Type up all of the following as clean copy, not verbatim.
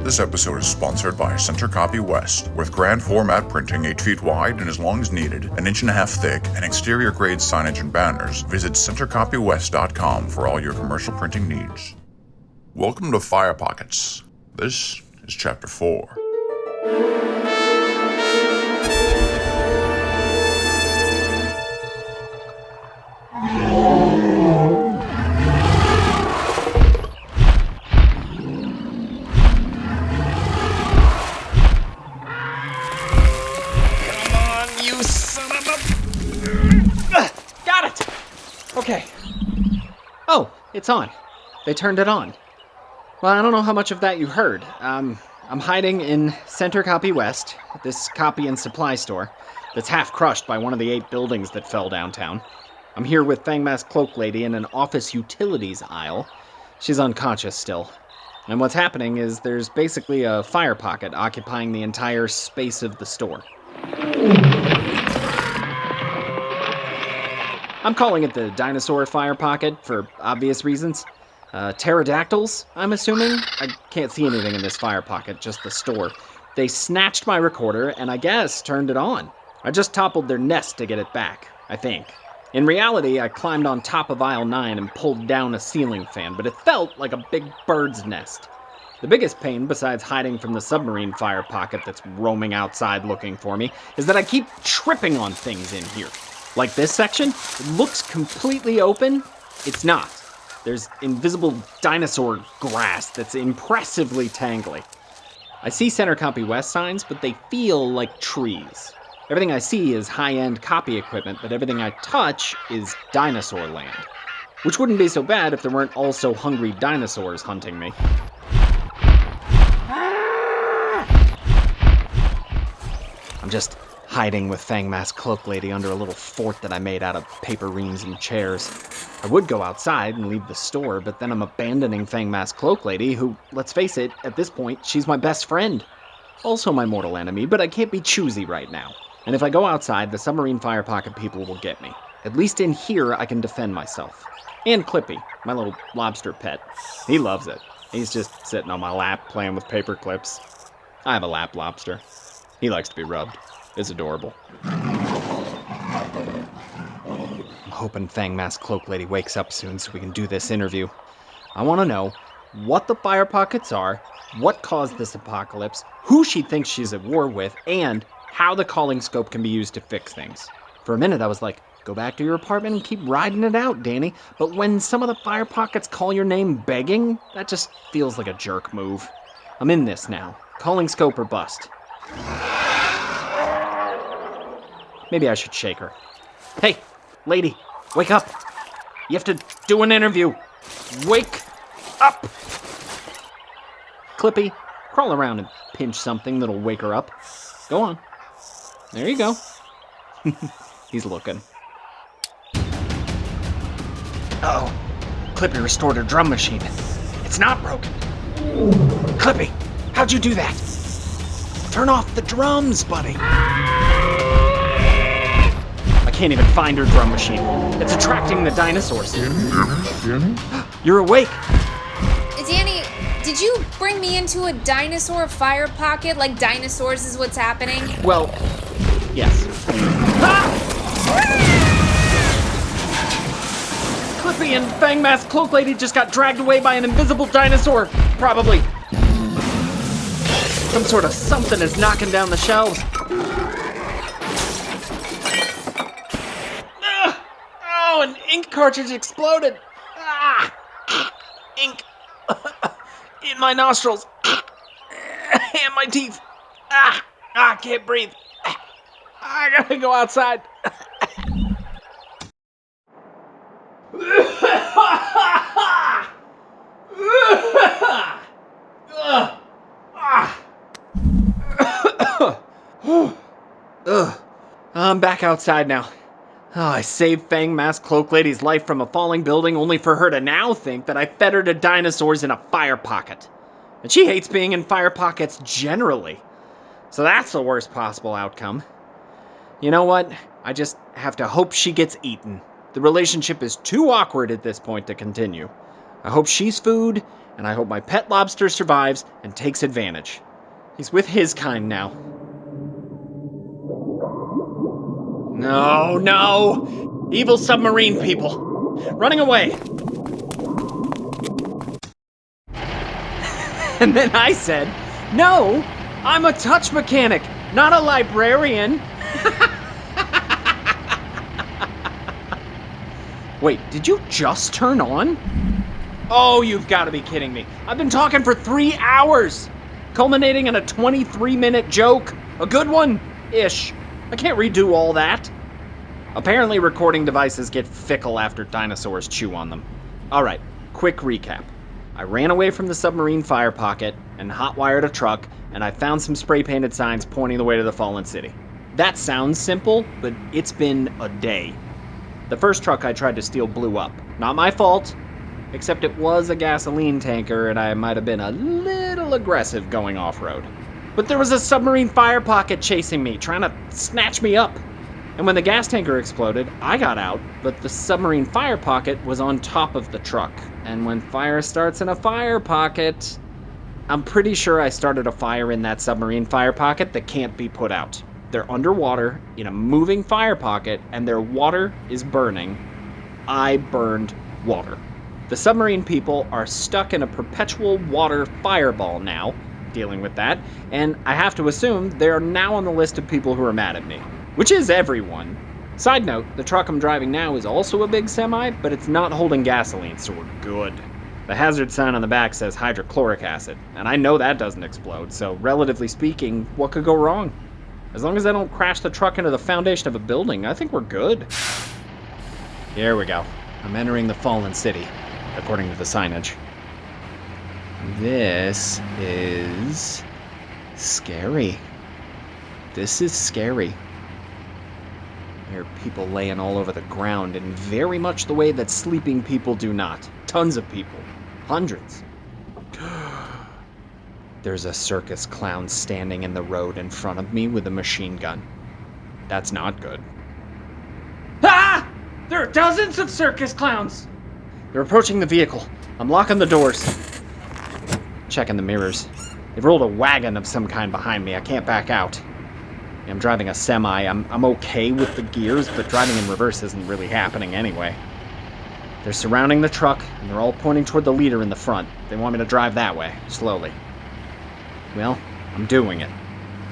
This episode is sponsored by Center Copy West, with grand format printing 8 feet wide and as long as needed, an inch and a half thick, and exterior grade signage and banners. Visit centercopywest.com for all your commercial printing needs. Welcome to Fire Pockets. This is Chapter 4. Okay. Oh, it's on. They turned it on. Well, I don't know how much of that you heard. I'm hiding in Center Copy West, this copy and supply store that's half crushed by one of the 8 buildings that fell downtown. I'm here with Fangmask Cloak Lady in an office utilities aisle. She's unconscious still. And what's happening is there's basically a fire pocket occupying the entire space of the store. I'm calling it the Dinosaur Fire Pocket for obvious reasons. Pterodactyls, I'm assuming? I can't see anything in this fire pocket, just the store. They snatched my recorder and I guess turned it on. I just toppled their nest to get it back, I think. In reality, I climbed on top of aisle 9 and pulled down a ceiling fan, but it felt like a big bird's nest. The biggest pain, besides hiding from the submarine fire pocket that's roaming outside looking for me, is that I keep tripping on things in here. Like this section, it looks completely open. It's not. There's invisible dinosaur grass that's impressively tangly. I see Center Copy West signs, but they feel like trees. Everything I see is high-end copy equipment, but everything I touch is dinosaur land. Which wouldn't be so bad if there weren't also hungry dinosaurs hunting me. I'm just hiding with Fangmask Cloak Lady under a little fort that I made out of paper reams and chairs. I would go outside and leave the store, but then I'm abandoning Fangmask Cloak Lady, who, let's face it, at this point, she's my best friend. Also my mortal enemy, but I can't be choosy right now. And if I go outside, the submarine fire pocket people will get me. At least in here, I can defend myself. And Clippy, my little lobster pet. He loves it. He's just sitting on my lap playing with paper clips. I have a lap lobster. He likes to be rubbed. It's adorable. I'm hoping Fangmask Cloak Lady wakes up soon so we can do this interview. I want to know what the fire pockets are, what caused this apocalypse, who she thinks she's at war with, and how the calling scope can be used to fix things. For a minute I was like, go back to your apartment and keep riding it out, Danny. But when some of the fire pockets call your name begging, that just feels like a jerk move. I'm in this now. Calling scope or bust. Maybe I should shake her. Hey, lady, wake up. You have to do an interview. Wake up. Clippy, crawl around and pinch something that'll wake her up. Go on. There you go. He's looking. Uh-oh. Clippy restored her drum machine. It's not broken. Clippy, how'd you do that? Turn off the drums, buddy. I can't even find her drum machine. It's attracting the dinosaurs. Danny? You're awake. Danny, did you bring me into a dinosaur fire pocket like dinosaurs is what's happening? Well, yes. Ah! Clippy and Fangmask Cloak Lady just got dragged away by an invisible dinosaur. Probably. Some sort of something is knocking down the shelves. Oh, an ink cartridge exploded. Ah! Ink. In my nostrils. And my teeth. I can't breathe. I gotta go outside. I'm back outside now. Oh, I saved Fangmask Cloak Lady's life from a falling building only for her to now think that I fed her to dinosaurs in a fire pocket. And she hates being in fire pockets generally. So that's the worst possible outcome. You know what? I just have to hope she gets eaten. The relationship is too awkward at this point to continue. I hope she's food, and I hope my pet lobster survives and takes advantage. He's with his kind now. No! Evil submarine people! Running away! And then I said, no, I'm a touch mechanic, not a librarian. Wait, did you just turn on? Oh, you've got to be kidding me. I've been talking for 3 hours, culminating in a 23-minute joke. A good one-ish. I can't redo all that. Apparently, recording devices get fickle after dinosaurs chew on them. All right, quick recap. I ran away from the submarine fire pocket and hotwired a truck, and I found some spray-painted signs pointing the way to the fallen city. That sounds simple, but it's been a day. The first truck I tried to steal blew up. Not my fault, except it was a gasoline tanker and I might have been a little aggressive going off-road. But there was a submarine fire pocket chasing me, trying to snatch me up. And when the gas tanker exploded, I got out, but the submarine fire pocket was on top of the truck. And when fire starts in a fire pocket, I'm pretty sure I started a fire in that submarine fire pocket that can't be put out. They're underwater in a moving fire pocket, and their water is burning. I burned water. The submarine people are stuck in a perpetual water fireball now, dealing with that, and I have to assume they are now on the list of people who are mad at me, which is everyone. Side note, the truck I'm driving now is also a big semi, but it's not holding gasoline, so we're good. The hazard sign on the back says hydrochloric acid, and I know that doesn't explode, so relatively speaking, what could go wrong? As long as I don't crash the truck into the foundation of a building, I think we're good. Here we go. I'm entering the fallen city, according to the signage. This is scary. This is scary. There are people laying all over the ground in very much the way that sleeping people do not. Tons of people. Hundreds. There's a circus clown standing in the road in front of me with a machine gun. That's not good. Ah! There are dozens of circus clowns! They're approaching the vehicle. I'm locking the doors. Checking the mirrors. They've rolled a wagon of some kind behind me. I can't back out. I'm driving a semi. I'm okay with the gears, but driving in reverse isn't really happening anyway. They're surrounding the truck, and they're all pointing toward the leader in the front. They want me to drive that way, slowly. Well, I'm doing it.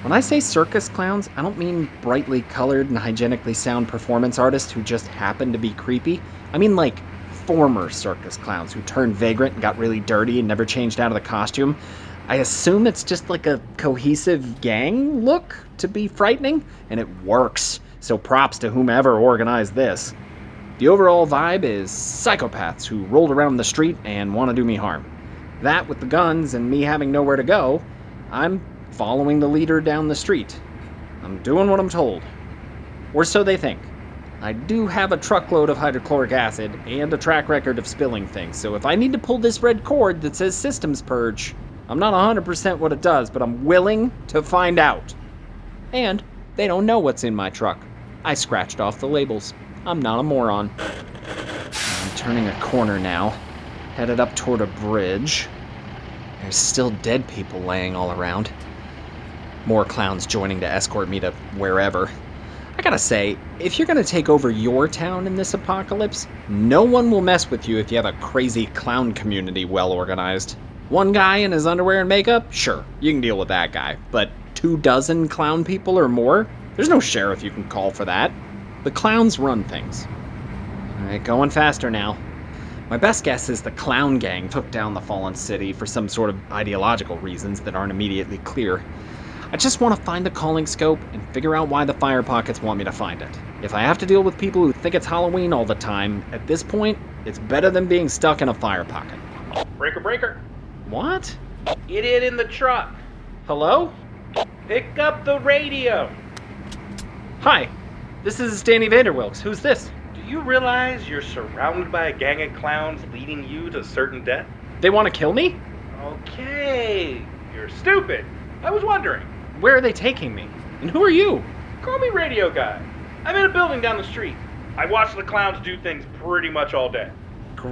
When I say circus clowns, I don't mean brightly colored and hygienically sound performance artists who just happen to be creepy. I mean like former circus clowns who turned vagrant and got really dirty and never changed out of the costume. I assume it's just like a cohesive gang look to be frightening, and it works. So props to whomever organized this. The overall vibe is psychopaths who rolled around the street and want to do me harm. That with the guns and me having nowhere to go, I'm following the leader down the street. I'm doing what I'm told. Or so they think. I do have a truckload of hydrochloric acid and a track record of spilling things, so if I need to pull this red cord that says systems purge, I'm not 100% what it does, but I'm willing to find out. And they don't know what's in my truck. I scratched off the labels. I'm not a moron. I'm turning a corner now, headed up toward a bridge. There's still dead people laying all around. More clowns joining to escort me to wherever. I gotta say, if you're gonna take over your town in this apocalypse, no one will mess with you if you have a crazy clown community well organized. One guy in his underwear and makeup? Sure, you can deal with that guy. But 24 clown people or more? There's no sheriff you can call for that. The clowns run things. Alright, going faster now. My best guess is the clown gang took down the fallen city for some sort of ideological reasons that aren't immediately clear. I just want to find the calling scope and figure out why the fire pockets want me to find it. If I have to deal with people who think it's Halloween all the time, at this point, it's better than being stuck in a fire pocket. Breaker, breaker. What? Idiot in the truck. Hello? Pick up the radio. Hi, this is Danny Vanderwilks. Who's this? Do you realize you're surrounded by a gang of clowns leading you to certain death? They want to kill me? Okay, you're stupid. I was wondering. Where are they taking me? And who are you? Call me radio guy. I'm in a building down the street. I watch the clowns do things pretty much all day.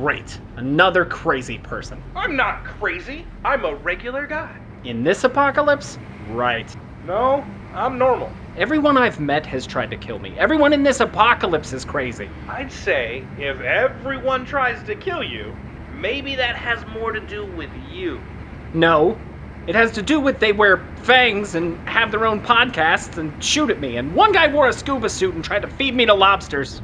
Great. Another crazy person. I'm not crazy. I'm a regular guy. In this apocalypse? Right. No, I'm normal. Everyone I've met has tried to kill me. Everyone in this apocalypse is crazy. I'd say if everyone tries to kill you, maybe that has more to do with you. No. It has to do with they wear fangs and have their own podcasts and shoot at me. And one guy wore a scuba suit and tried to feed me to lobsters.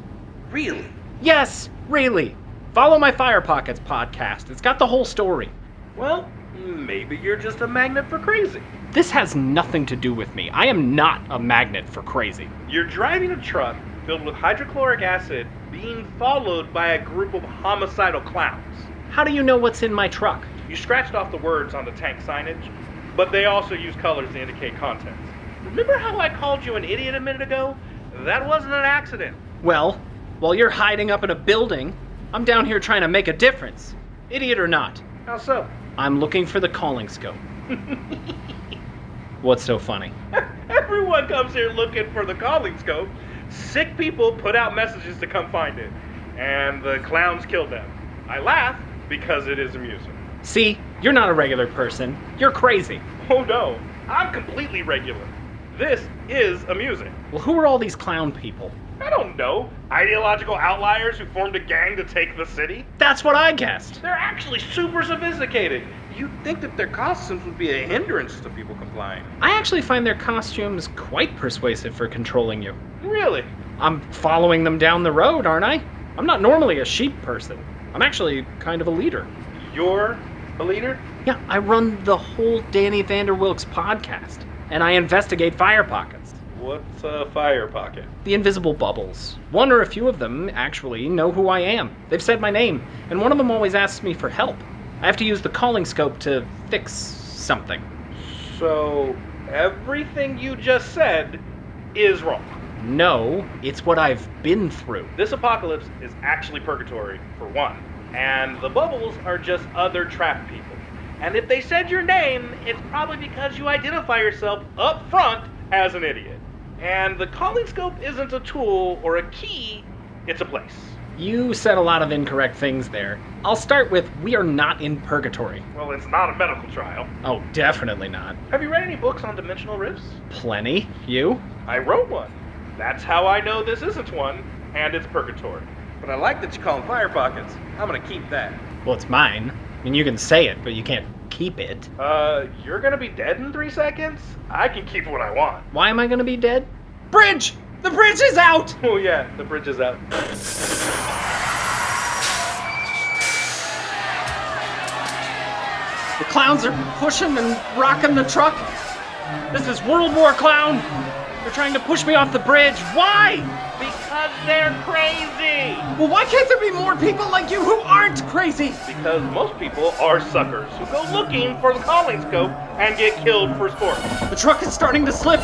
Really? Yes, really. Follow my Fire Pockets podcast. It's got the whole story. Well, maybe you're just a magnet for crazy. This has nothing to do with me. I am not a magnet for crazy. You're driving a truck filled with hydrochloric acid being followed by a group of homicidal clowns. How do you know what's in my truck? You scratched off the words on the tank signage, but they also use colors to indicate contents. Remember how I called you an idiot a minute ago? That wasn't an accident. Well, while you're hiding up in a building, I'm down here trying to make a difference. Idiot or not. How so? I'm looking for the calling scope. What's so funny? Everyone comes here looking for the calling scope. Sick people put out messages to come find it, and the clowns killed them. I laugh because it is amusing. See, you're not a regular person. You're crazy. Oh no, I'm completely regular. This is amusing. Well, who are all these clown people? I don't know. Ideological outliers who formed a gang to take the city? That's what I guessed. They're actually super sophisticated. You'd think that their costumes would be a hindrance to people complying. I actually find their costumes quite persuasive for controlling you. Really? I'm following them down the road, aren't I? I'm not normally a sheep person. I'm actually kind of a leader. You're a leader? Yeah, I run the whole Danny Vanderwilks podcast, and I investigate fire pockets. What's a fire pocket? The invisible bubbles. One or a few of them actually know who I am. They've said my name, and one of them always asks me for help. I have to use the calling scope to fix something. So, everything you just said is wrong. No, it's what I've been through. This apocalypse is actually purgatory, for one. And the bubbles are just other trapped people. And if they said your name, it's probably because you identify yourself up front as an idiot. And the calling scope isn't a tool or a key, it's a place. You said a lot of incorrect things there. I'll start with, we are not in purgatory. Well, it's not a medical trial. Oh, definitely not. Have you read any books on dimensional rifts? Plenty. You? I wrote one. That's how I know this isn't one, and it's purgatory. But I like that you call them fire pockets. I'm gonna keep that. Well, it's mine. I mean, you can say it, but you can't keep it. You're gonna be dead in 3 seconds? I can keep what I want. Why am I gonna be dead? Bridge! The bridge is out! Oh yeah, the bridge is out. The clowns are pushing and rocking the truck. This is World War Clown. They're trying to push me off the bridge. Why? Because they're crazy! Well, why can't there be more people like you who aren't crazy? Because most people are suckers who go looking for the calling scope and get killed for sport. The truck is starting to slip.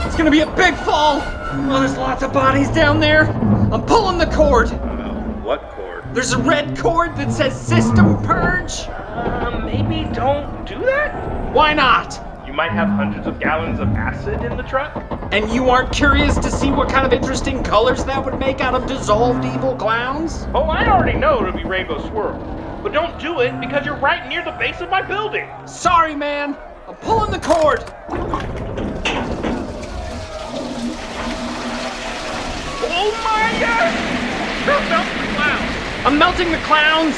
It's gonna be a big fall. Oh, there's lots of bodies down there. I'm pulling the cord. What cord? There's a red cord that says System Purge. Maybe don't do that? Why not? You might have hundreds of gallons of acid in the truck. And you aren't curious to see what kind of interesting colors that would make out of dissolved evil clowns? Oh, I already know it'll be rainbow swirl. But don't do it because you're right near the base of my building. Sorry, man. I'm pulling the cord. Oh my god! You're melting the clouds. I'm melting the clowns.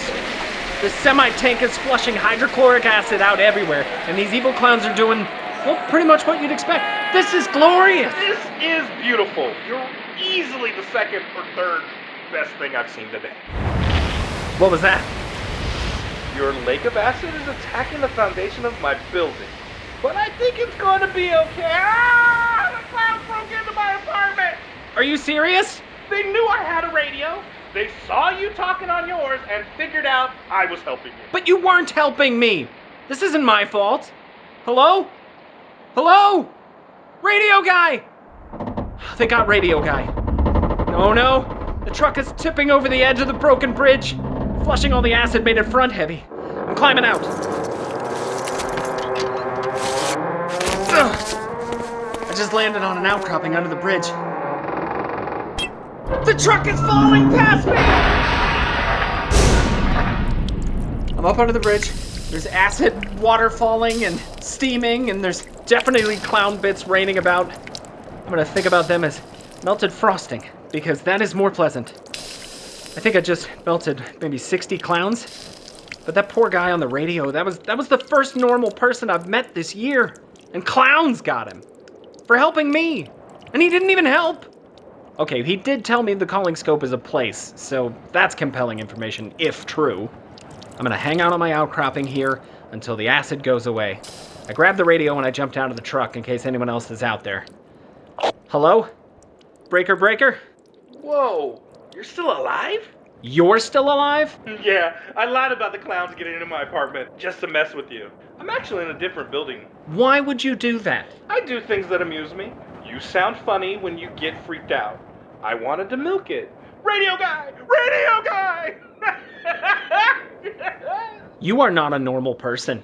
The semi-tank is flushing hydrochloric acid out everywhere, and these evil clowns are doing, well, pretty much what you'd expect. This is glorious. This is beautiful. You're easily the second or third best thing I've seen today. What was that? Your lake of acid is attacking the foundation of my building. But I think it's going to be okay. Ah! The clowns broke into my apartment! Are you serious? They knew I had a radio. They saw you talking on yours and figured out I was helping you. But you weren't helping me. This isn't my fault. Hello? Hello? Radio guy! They got radio guy. Oh no, the truck is tipping over the edge of the broken bridge. Flushing all the acid made it front heavy. I'm climbing out. Ugh. I just landed on an outcropping under the bridge. The truck is falling past me! I'm up under the bridge. There's acid water falling and steaming, and there's definitely clown bits raining about. I'm gonna think about them as melted frosting, because that is more pleasant. I think I just melted maybe 60 clowns, but that poor guy on the radio, that was the first normal person I've met this year, and clowns got him for helping me, and he didn't even help. Okay, he did tell me the calling scope is a place, so that's compelling information, if true. I'm gonna hang out on my outcropping here until the acid goes away. I grabbed the radio and I jumped out of the truck in case anyone else is out there. Hello? Breaker? Whoa, you're still alive? You're still alive? Yeah, I lied about the clowns getting into my apartment just to mess with you. I'm actually in a different building. Why would you do that? I do things that amuse me. You sound funny when you get freaked out. I wanted to milk it. Radio guy! Radio guy! You are not a normal person.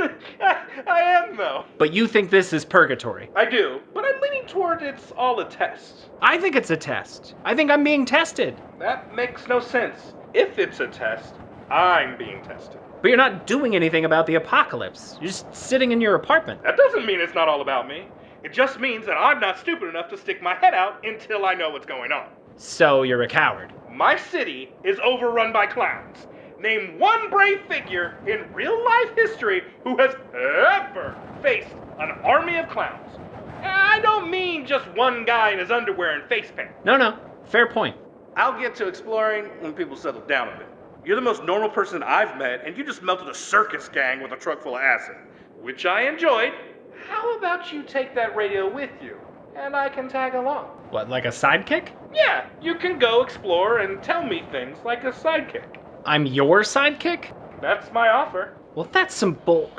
I am, though. But you think this is purgatory. I do, but I'm leaning toward it's all a test. I think it's a test. I think I'm being tested. That makes no sense. If it's a test, I'm being tested. But you're not doing anything about the apocalypse. You're just sitting in your apartment. That doesn't mean it's not all about me. It just means that I'm not stupid enough to stick my head out until I know what's going on. So you're a coward. My city is overrun by clowns. Name one brave figure in real-life history who has ever faced an army of clowns. I don't mean just one guy in his underwear and face paint. No, fair point. I'll get to exploring when people settle down a bit. You're the most normal person I've met, and you just melted a circus gang with a truck full of acid, which I enjoyed. How about you take that radio with you, and I can tag along? What, like a sidekick? Yeah, you can go explore and tell me things like a sidekick. I'm your sidekick? That's my offer. Well, that's some bull.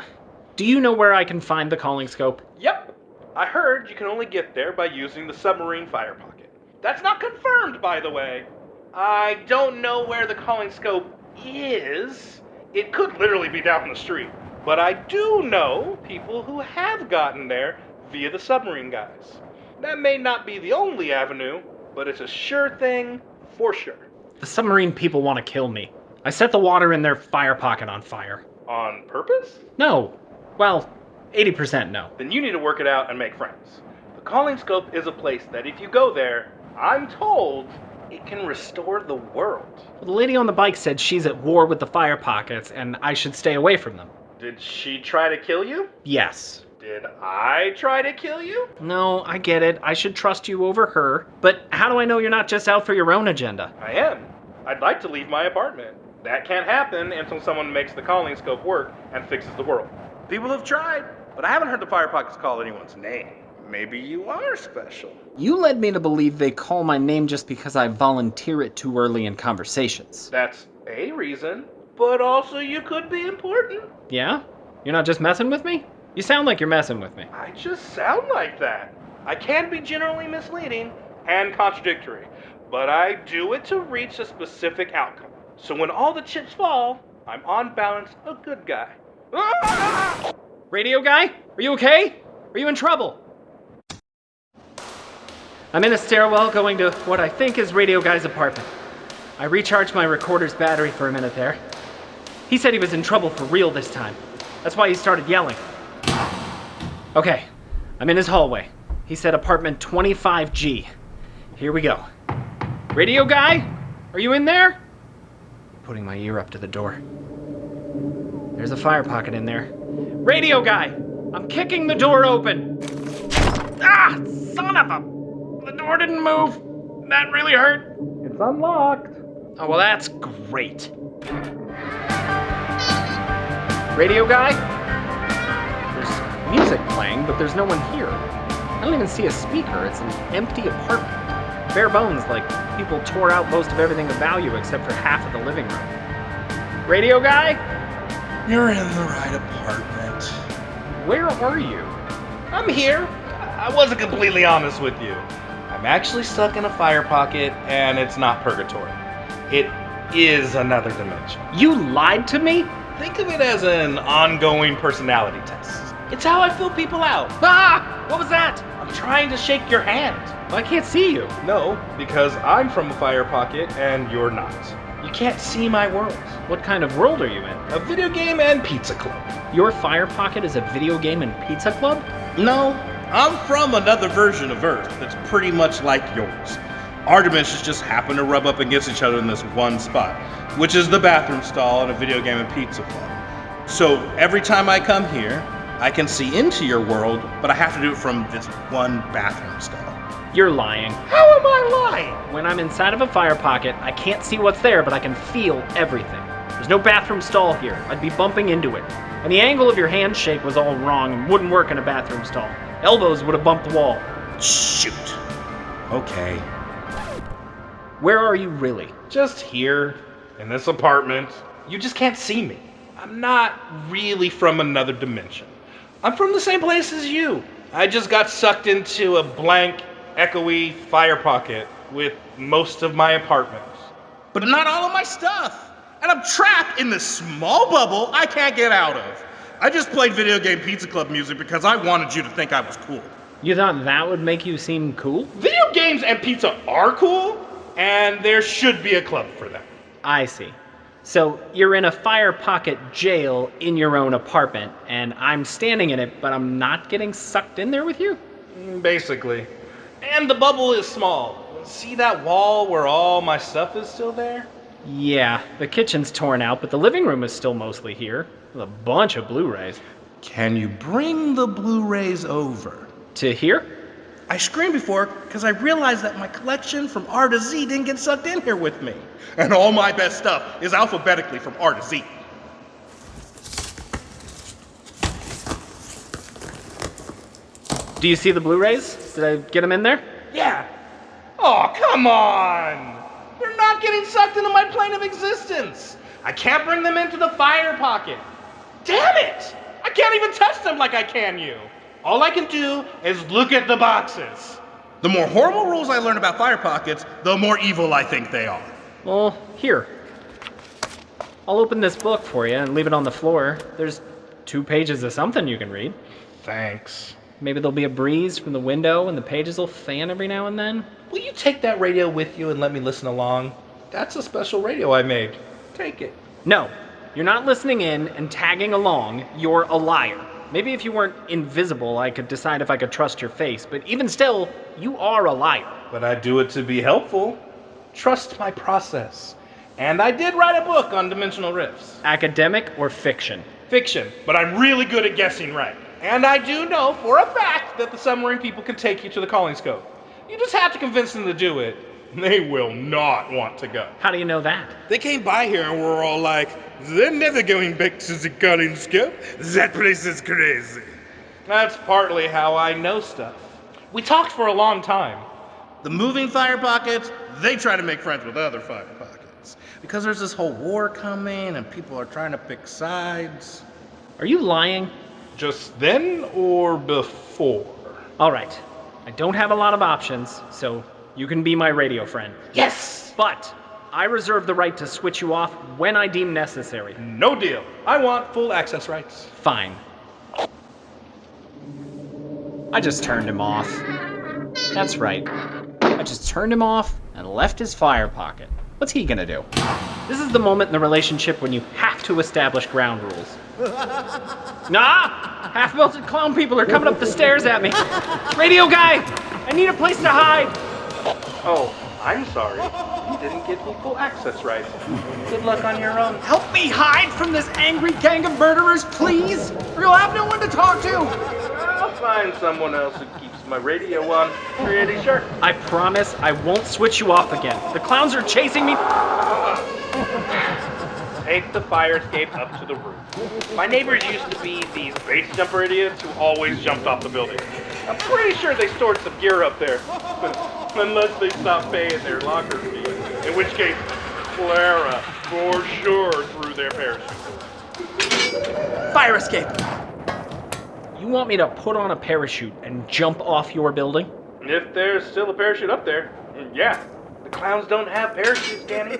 Do you know where I can find the calling scope? Yep. I heard you can only get there by using the submarine fire pocket. That's not confirmed, by the way. I don't know where the calling scope is. It could literally be down the street. But I do know people who have gotten there via the submarine guys. That may not be the only avenue, but it's a sure thing for sure. The submarine people want to kill me. I set the water in their fire pocket on fire. On purpose? No. Well, 80% no. Then you need to work it out and make friends. The calling scope is a place that if you go there, I'm told it can restore the world. Well, the lady on the bike said she's at war with the fire pockets and I should stay away from them. Did she try to kill you? Yes. Did I try to kill you? No, I get it. I should trust you over her. But how do I know you're not just out for your own agenda? I am. I'd like to leave my apartment. That can't happen until someone makes the calling scope work and fixes the world. People have tried, but I haven't heard the fire pockets call anyone's name. Maybe you are special. You led me to believe they call my name just because I volunteer it too early in conversations. That's a reason, but also you could be important. Yeah? You're not just messing with me? You sound like you're messing with me. I just sound like that. I can be generally misleading and contradictory, but I do it to reach a specific outcome. So when all the chips fall, I'm on balance a good guy. Ah! Radio guy? Are you okay? Are you in trouble? I'm in a stairwell going to what I think is Radio Guy's apartment. I recharged my recorder's battery for a minute there. He said he was in trouble for real this time. That's why he started yelling. Okay, I'm in his hallway. He said apartment 25G. Here we go. Radio Guy? Are you in there? Putting my ear up to the door. There's a fire pocket in there. Radio Guy! I'm kicking the door open! Ah! Son of a... The door didn't move. That really hurt. It's unlocked. Oh, well, that's great. Radio Guy? There's music playing, but there's no one here. I don't even see a speaker. It's an empty apartment. Bare bones, like people tore out most of everything of value except for half of the living room. Radio Guy? You're in the right apartment. Where are you? I'm here. I wasn't completely honest with you. I'm actually stuck in a fire pocket, and it's not purgatory. It is another dimension. You lied to me? Think of it as an ongoing personality test. It's how I fill people out. Ah! What was that? I'm trying to shake your hand. Well, I can't see you. No, because I'm from a fire pocket, and you're not. You can't see my world. What kind of world are you in? A video game and pizza club. Your fire pocket is a video game and pizza club? No, I'm from another version of Earth that's pretty much like yours. Our dimensions just happen to rub up against each other in this one spot, which is the bathroom stall in a video game and pizza club. So every time I come here, I can see into your world, but I have to do it from this one bathroom stall. You're lying. How am I lying? When I'm inside of a fire pocket, I can't see what's there, but I can feel everything. There's no bathroom stall here. I'd be bumping into it. And the angle of your handshake was all wrong and wouldn't work in a bathroom stall. Elbows would have bumped the wall. Shoot. Okay. Where are you really? Just here, in this apartment. You just can't see me. I'm not really from another dimension. I'm from the same place as you. I just got sucked into a blank, echoey fire pocket with most of my apartment. But not all of my stuff. And I'm trapped in this small bubble I can't get out of. I just played video game pizza club music because I wanted you to think I was cool. You thought that would make you seem cool? Video games and pizza are cool, and there should be a club for them. I see. So you're in a fire pocket jail in your own apartment, and I'm standing in it, but I'm not getting sucked in there with you? Basically. And the bubble is small. See that wall where all my stuff is still there? Yeah, the kitchen's torn out, but the living room is still mostly here, with a bunch of Blu-rays. Can you bring the Blu-rays over? To here? I screamed before because I realized that my collection from R to Z didn't get sucked in here with me. And all my best stuff is alphabetically from R to Z. Do you see the Blu-rays? Did I get them in there? Yeah. Oh, come on! They're not getting sucked into my plane of existence. I can't bring them into the fire pocket. Damn it! I can't even touch them like I can you. All I can do is look at the boxes. The more horrible rules I learn about fire pockets, the more evil I think they are. Well, here. I'll open this book for you and leave it on the floor. There's 2 pages of something you can read. Thanks. Maybe there'll be a breeze from the window and the pages will fan every now and then. Will you take that radio with you and let me listen along? That's a special radio I made. Take it. No, you're not listening in and tagging along. You're a liar. Maybe if you weren't invisible, I could decide if I could trust your face, but even still, you are a liar. But I do it to be helpful. Trust my process. And I did write a book on dimensional rifts. Academic or fiction? Fiction, but I'm really good at guessing right. And I do know for a fact that the submarine people can take you to the calling scope. You just have to convince them to do it. They will not want to go. How do you know that? They came by here and were all like, they're never going back to the calling scope. That place is crazy. That's partly how I know stuff. We talked for a long time. The moving fire pockets, they try to make friends with other fire pockets. Because there's this whole war coming and people are trying to pick sides. Are you lying? Just then or before? All right. I don't have a lot of options, so you can be my radio friend. Yes! But I reserve the right to switch you off when I deem necessary. No deal. I want full access rights. Fine. I just turned him off. That's right. I just turned him off and left his fire pocket. What's he gonna do? This is the moment in the relationship when you have to establish ground rules. Nah! Half-melted clown people are coming up the stairs at me. Radio guy! I need a place to hide! Oh, I'm sorry. You didn't give me full access rights. Good luck on your own. Help me hide from this angry gang of murderers, please! Or you'll have no one to talk to! I'll find someone else who keeps my radio on. Pretty sure. I promise I won't switch you off again. The clowns are chasing me. Take the fire escape up to the roof. My neighbors used to be these base jumper idiots who always jumped off the building. I'm pretty sure they stored some gear up there. Unless they stopped paying their locker fee. In which case, Clara for sure threw their parachute. Fire escape! You want me to put on a parachute and jump off your building? If there's still a parachute up there, yeah. The clowns don't have parachutes, Danny.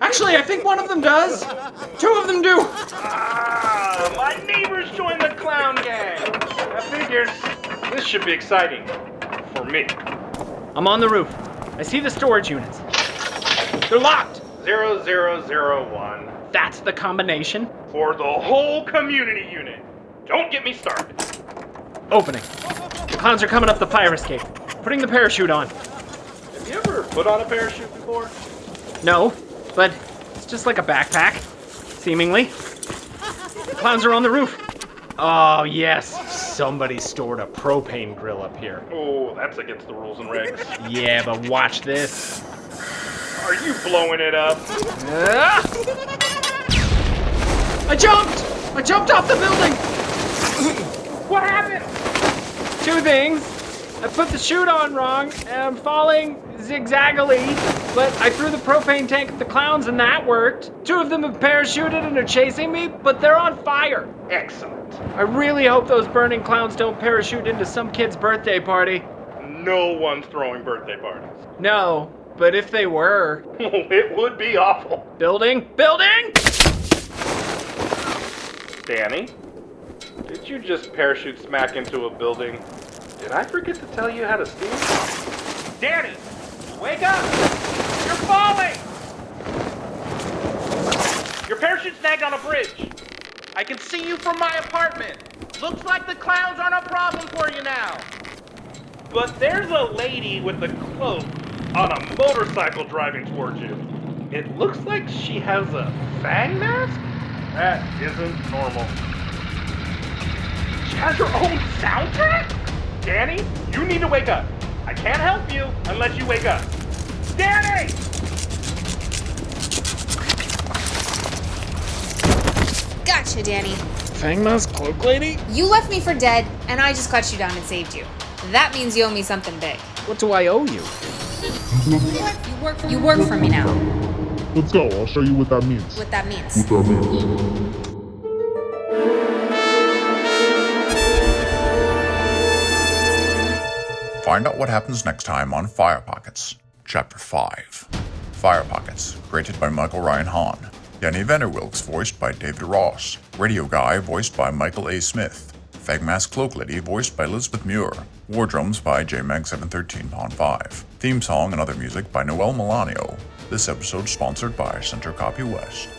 Actually, I think one of them does. 2 of them do. Ah, my neighbors joined the clown gang. I figures this should be exciting for me. I'm on the roof. I see the storage units. They're locked. Is 0001 That's the combination. for the whole community unit. Don't get me started. Opening. The clowns are coming up the fire escape. Putting the parachute on. Have you ever put on a parachute before? No, but it's just like a backpack, seemingly. The clowns are on the roof. Oh, yes. Somebody stored a propane grill up here. Oh, that's against the rules and regs. Yeah, but watch this. Are you blowing it up? Ah! I jumped! I jumped off the building! What happened? Two things. I put the chute on wrong, and I'm falling zigzaggily, but I threw the propane tank at the clowns, and that worked. Two of them have parachuted and are chasing me, but they're on fire. Excellent. I really hope those burning clowns don't parachute into some kid's birthday party. No one's throwing birthday parties. No, but if they were. It would be awful. Building? Building! Danny, did you just parachute smack into a building? Did I forget to tell you how to steam? Danny, wake up! You're falling! Your parachute snagged on a bridge. I can see you from my apartment. Looks like the clowns aren't a problem for you now. But there's a lady with a cloak on a motorcycle driving towards you. It looks like she has a fang mask? That isn't normal. She has her own soundtrack? Danny, you need to wake up. I can't help you unless you wake up. Danny! Gotcha, Danny. Fang mask cloak lady? You left me for dead, and I just cut you down and saved you. That means you owe me something big. What do I owe you? You work for me now. Let's go, I'll show you what that means. What that means. Find out what happens next time on Fire Pockets, Chapter 5. Fire Pockets, created by Michael Ryan Hahn. Danny Vanderwilks, voiced by David Ross. Radio Guy, voiced by Michael A. Smith. Fagmask Cloak Lady, voiced by Elizabeth Muir. War Drums by JMag713 Pawn 5. Theme song and other music by Noel Melanio. This episode sponsored by Center Copy West.